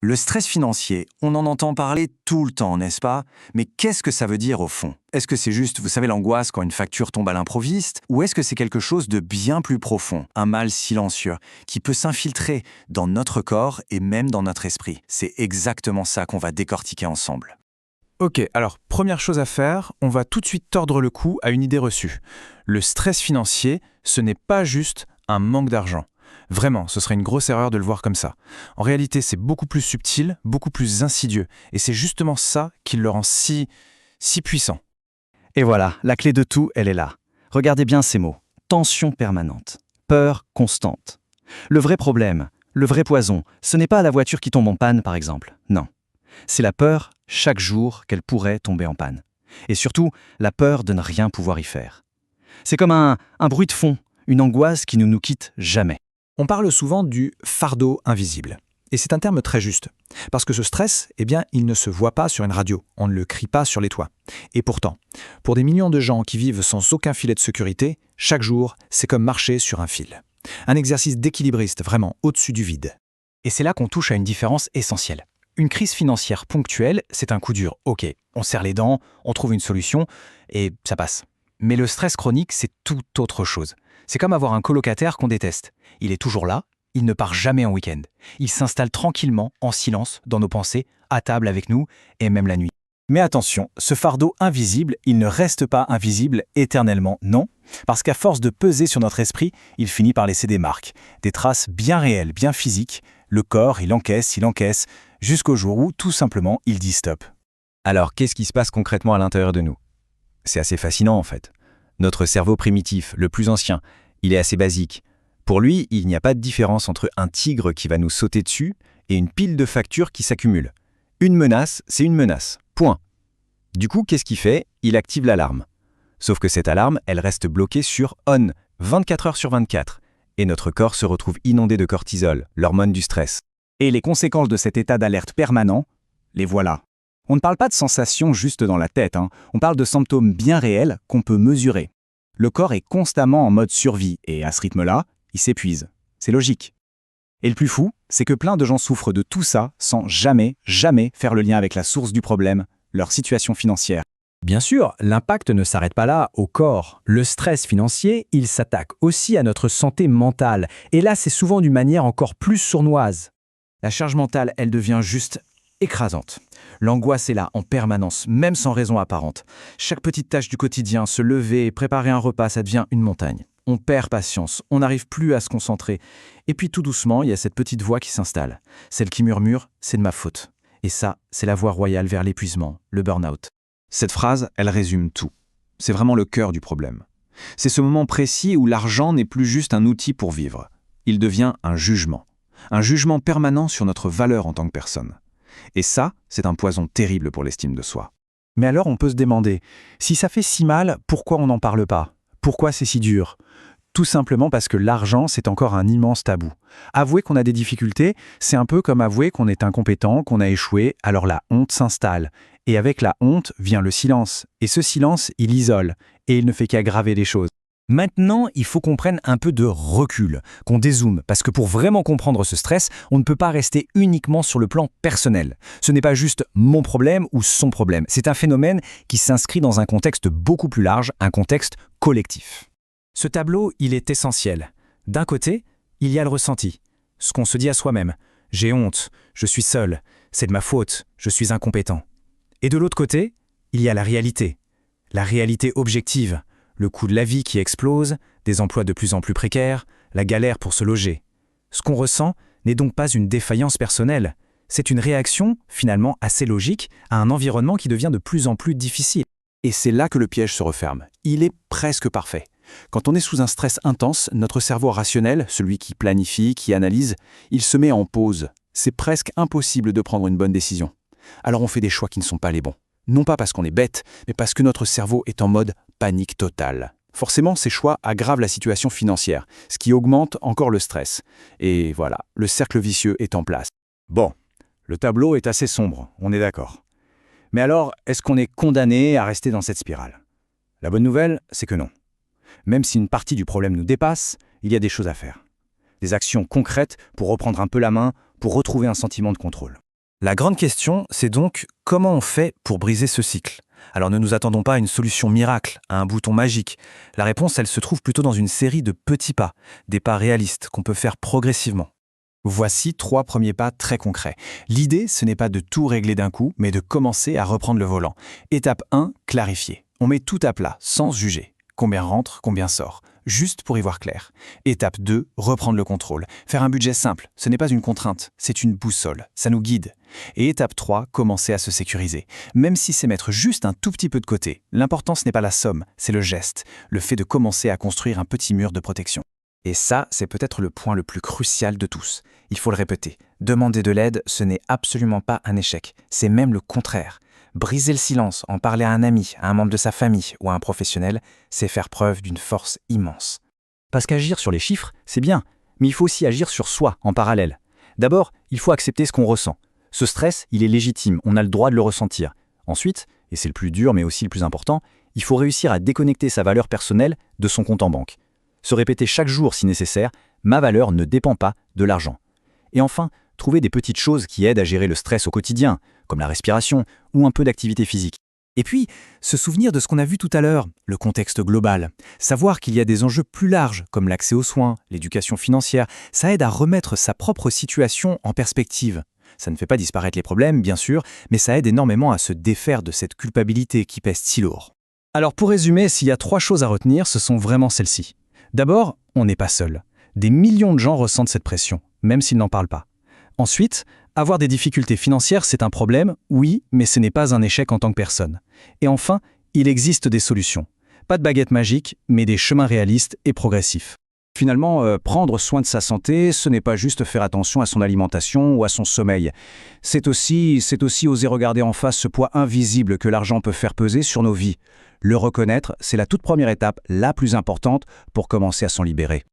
Le stress financier, on en entend parler tout le temps, n'est-ce pas? Mais qu'est-ce que ça veut dire au fond? Est-ce que c'est juste, vous savez, l'angoisse quand une facture tombe à l'improviste? Ou est-ce que c'est quelque chose de bien plus profond, un mal silencieux, qui peut s'infiltrer dans notre corps et même dans notre esprit? C'est exactement ça qu'on va décortiquer ensemble. Ok, alors première chose à faire, on va tout de suite tordre le cou à une idée reçue. Le stress financier, ce n'est pas juste un manque d'argent. Vraiment, ce serait une grosse erreur de le voir comme ça. En réalité, c'est beaucoup plus subtil, beaucoup plus insidieux, et c'est justement ça qui le rend si puissant. Et voilà, la clé de tout, elle est là. Regardez bien ces mots. Tension permanente. Peur constante. Le vrai problème, le vrai poison, ce n'est pas la voiture qui tombe en panne, par exemple. Non. C'est la peur, chaque jour, qu'elle pourrait tomber en panne. Et surtout, la peur de ne rien pouvoir y faire. C'est comme un bruit de fond, une angoisse qui ne nous quitte jamais. On parle souvent du fardeau invisible. Et c'est un terme très juste. Parce que ce stress, eh bien, il ne se voit pas sur une radio. On ne le crie pas sur les toits. Et pourtant, pour des millions de gens qui vivent sans aucun filet de sécurité, chaque jour, c'est comme marcher sur un fil. Un exercice d'équilibriste vraiment au-dessus du vide. Et c'est là qu'on touche à une différence essentielle. Une crise financière ponctuelle, c'est un coup dur. Ok, on serre les dents, on trouve une solution, et ça passe. Mais le stress chronique, c'est tout autre chose. C'est comme avoir un colocataire qu'on déteste. Il est toujours là, il ne part jamais en week-end. Il s'installe tranquillement, en silence, dans nos pensées, à table avec nous, et même la nuit. Mais attention, ce fardeau invisible, il ne reste pas invisible éternellement, non. Parce qu'à force de peser sur notre esprit, il finit par laisser des marques, des traces bien réelles, bien physiques. Le corps, il encaisse, jusqu'au jour où, tout simplement, il dit stop. Alors, qu'est-ce qui se passe concrètement à l'intérieur de nous? C'est assez fascinant en fait. Notre cerveau primitif, le plus ancien, il est assez basique. Pour lui, il n'y a pas de différence entre un tigre qui va nous sauter dessus et une pile de factures qui s'accumulent. Une menace, c'est une menace. Point. Du coup, qu'est-ce qu'il fait? Il active l'alarme. Sauf que cette alarme, elle reste bloquée sur on, 24 heures sur 24. Et notre corps se retrouve inondé de cortisol, l'hormone du stress. Et les conséquences de cet état d'alerte permanent, les voilà. On ne parle pas de sensations juste dans la tête, on parle de symptômes bien réels qu'on peut mesurer. Le corps est constamment en mode survie et à ce rythme-là, il s'épuise. C'est logique. Et le plus fou, c'est que plein de gens souffrent de tout ça sans jamais faire le lien avec la source du problème, leur situation financière. Bien sûr, l'impact ne s'arrête pas là, au corps. Le stress financier, il s'attaque aussi à notre santé mentale. Et là, c'est souvent d'une manière encore plus sournoise. La charge mentale, elle devient juste écrasante. L'angoisse est là en permanence, même sans raison apparente. Chaque petite tâche du quotidien, se lever, préparer un repas, ça devient une montagne. On perd patience, on n'arrive plus à se concentrer. Et puis tout doucement, il y a cette petite voix qui s'installe. Celle qui murmure, c'est de ma faute. Et ça, c'est la voie royale vers l'épuisement, le burn-out. Cette phrase, elle résume tout. C'est vraiment le cœur du problème. C'est ce moment précis où l'argent n'est plus juste un outil pour vivre. Il devient un jugement permanent sur notre valeur en tant que personne. Et ça, c'est un poison terrible pour l'estime de soi. Mais alors on peut se demander, si ça fait si mal, pourquoi on n'en parle pas? Pourquoi c'est si dur? Tout simplement parce que l'argent, c'est encore un immense tabou. Avouer qu'on a des difficultés, c'est un peu comme avouer qu'on est incompétent, qu'on a échoué, alors la honte s'installe. Et avec la honte vient le silence. Et ce silence, il isole. Et il ne fait qu'aggraver les choses. Maintenant, il faut qu'on prenne un peu de recul, qu'on dézoome, parce que pour vraiment comprendre ce stress, on ne peut pas rester uniquement sur le plan personnel. Ce n'est pas juste mon problème ou son problème, c'est un phénomène qui s'inscrit dans un contexte beaucoup plus large, un contexte collectif. Ce tableau, il est essentiel. D'un côté, il y a le ressenti, ce qu'on se dit à soi-même. J'ai honte, je suis seul, c'est de ma faute, je suis incompétent. Et de l'autre côté, il y a la réalité objective. Le coût de la vie qui explose, des emplois de plus en plus précaires, la galère pour se loger. Ce qu'on ressent n'est donc pas une défaillance personnelle. C'est une réaction, finalement assez logique, à un environnement qui devient de plus en plus difficile. Et c'est là que le piège se referme. Il est presque parfait. Quand on est sous un stress intense, notre cerveau rationnel, celui qui planifie, qui analyse, il se met en pause. C'est presque impossible de prendre une bonne décision. Alors on fait des choix qui ne sont pas les bons. Non pas parce qu'on est bête, mais parce que notre cerveau est en mode panique totale. Forcément, ces choix aggravent la situation financière, ce qui augmente encore le stress. Et voilà, le cercle vicieux est en place. Bon, le tableau est assez sombre, on est d'accord. Mais alors, est-ce qu'on est condamné à rester dans cette spirale? La bonne nouvelle, c'est que non. Même si une partie du problème nous dépasse, il y a des choses à faire. Des actions concrètes pour reprendre un peu la main, pour retrouver un sentiment de contrôle. La grande question, c'est donc comment on fait pour briser ce cycle? Alors ne nous attendons pas à une solution miracle, à un bouton magique. La réponse, elle se trouve plutôt dans une série de petits pas, des pas réalistes qu'on peut faire progressivement. Voici 3 premiers pas très concrets. L'idée, ce n'est pas de tout régler d'un coup, mais de commencer à reprendre le volant. Étape 1, clarifier. On met tout à plat, sans se juger. Combien rentre, combien sort, juste pour y voir clair. Étape 2, reprendre le contrôle. Faire un budget simple, ce n'est pas une contrainte, c'est une boussole, ça nous guide. Et étape 3, commencer à se sécuriser. Même si c'est mettre juste un tout petit peu de côté, l'important ce n'est pas la somme, c'est le geste, le fait de commencer à construire un petit mur de protection. Et ça, c'est peut-être le point le plus crucial de tous. Il faut le répéter. Demander de l'aide, ce n'est absolument pas un échec, c'est même le contraire. Briser le silence, en parler à un ami, à un membre de sa famille ou à un professionnel, c'est faire preuve d'une force immense. Parce qu'agir sur les chiffres, c'est bien, mais il faut aussi agir sur soi en parallèle. D'abord, il faut accepter ce qu'on ressent. Ce stress, il est légitime, on a le droit de le ressentir. Ensuite, et c'est le plus dur mais aussi le plus important, il faut réussir à déconnecter sa valeur personnelle de son compte en banque. Se répéter chaque jour si nécessaire, ma valeur ne dépend pas de l'argent. Et enfin, trouver des petites choses qui aident à gérer le stress au quotidien, comme la respiration ou un peu d'activité physique. Et puis, se souvenir de ce qu'on a vu tout à l'heure, le contexte global. Savoir qu'il y a des enjeux plus larges, comme l'accès aux soins, l'éducation financière, ça aide à remettre sa propre situation en perspective. Ça ne fait pas disparaître les problèmes, bien sûr, mais ça aide énormément à se défaire de cette culpabilité qui pèse si lourd. Alors pour résumer, s'il y a 3 choses à retenir, ce sont vraiment celles-ci. D'abord, on n'est pas seul. Des millions de gens ressentent cette pression, même s'ils n'en parlent pas. Ensuite, avoir des difficultés financières, c'est un problème, oui, mais ce n'est pas un échec en tant que personne. Et enfin, il existe des solutions. Pas de baguette magique, mais des chemins réalistes et progressifs. Finalement, prendre soin de sa santé, ce n'est pas juste faire attention à son alimentation ou à son sommeil. C'est aussi oser regarder en face ce poids invisible que l'argent peut faire peser sur nos vies. Le reconnaître, c'est la toute première étape, la plus importante, pour commencer à s'en libérer.